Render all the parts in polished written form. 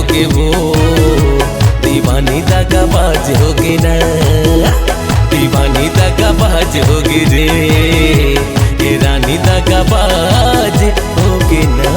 होगे वो, दीवानी दगाबाज होगी ना, दीवानी दगाबाज होगी रे, ये रानी दगाबाज होगी ना।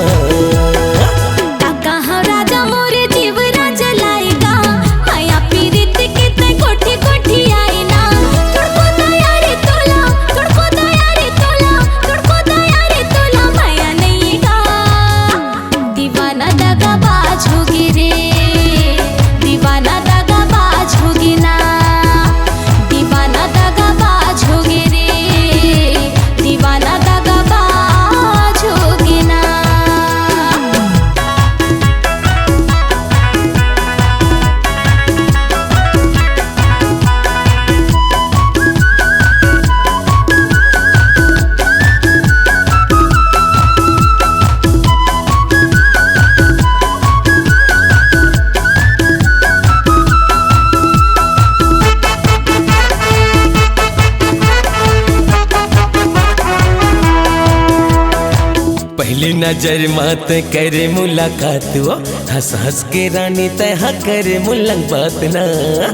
पहली नजर मात करे मुलाकात वो, हंस हंस के रानी तहा करे मुलाकात ना।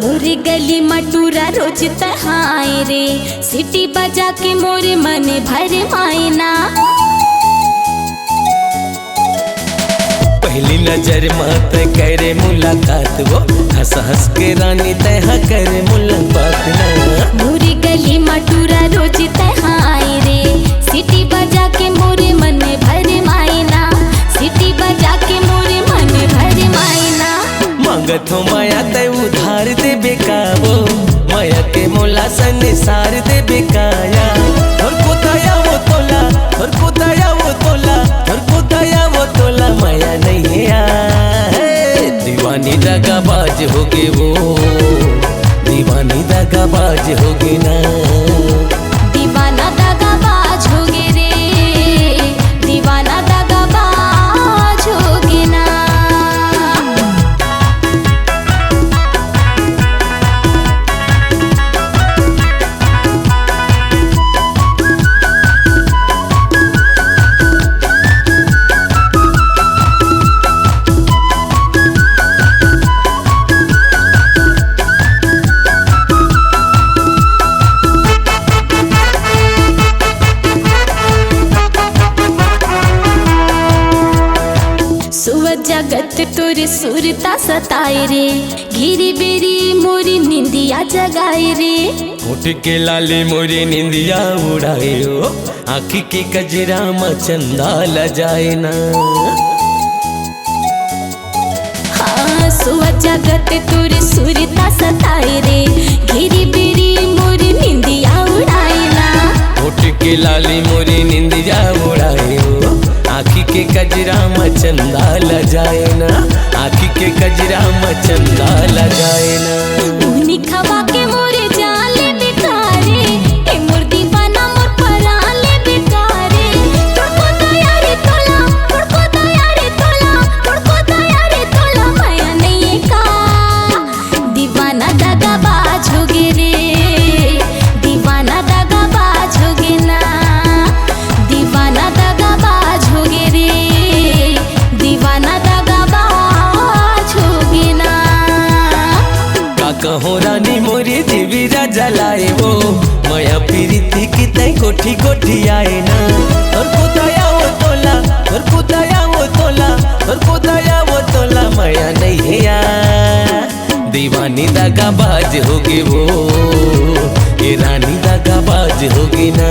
मोरे गली मटूरा रोज तहाए रे, सिटी बजा के मोरे मन भर मायना। पहली नजर मात करे मुलाकात वो, हंस हंस के रानी तहा करे मुलाकात ना। मोरे गली मटूरा रोज तहाए रे, सिटी बजा के मोरे मन भर मायना, सिटी बजा के मोरे मन भर मायना। मांगत हो माया तय उधार दे बेकावो, माया के मोला संसार दे बेकाया। और कोताया वो तोला, और कोताया वो तोला, और कोताया वो तोला माया नहीं है। दीवानी दगाबाज होगे वो, दीवानी दगाबाज होगी ना। दीवाना दगाबाज होगे रे, दीवाना दगाबाज होगे ना। जगत तोर सुरता सताए रे, घिरी बेरी मोरी निंदिया जगाए रे। होठ के लाले मोरी निंदिया उड़ाए हो, आँखी के कजरा चंदा लजाए ना। हाँ सुआ जगत तोर सुरता सताए रे, घिरी बेरी मोरी निंदिया उड़ाए ना। होठ के लाले मोरी निंदिया उड़ाए हो, आँखी के कजरा चंदा लजाए ना, आँखी के कजरा चंदा लजाए ना। उन्हीं खवा के मोरे जाले बिकारे, ए मोर दीवाना मोर पराले बिकारे। तुड़को दया रे तोला, तुड़को दया रे तोला, तुड़को दया रे तोला माया नहीं का। दीवाना दगाबाज होगे रे, दीवाना दगाबाज होगे ना, दीवाना दगाबाज होगे रे, दीवाना दगाबाज होगे ना। का कहो रानी मोरी दिवीरा जलाए वो, माया प्रीति की तय कोठी कोठी आए ना। और कोताया वो तोला, और कोताया वो तोला, और कोताया वो तोला माया नहीं है यार। दीवानी दगाबाज होगी वो, ये रानी दगाबाज होगी ना।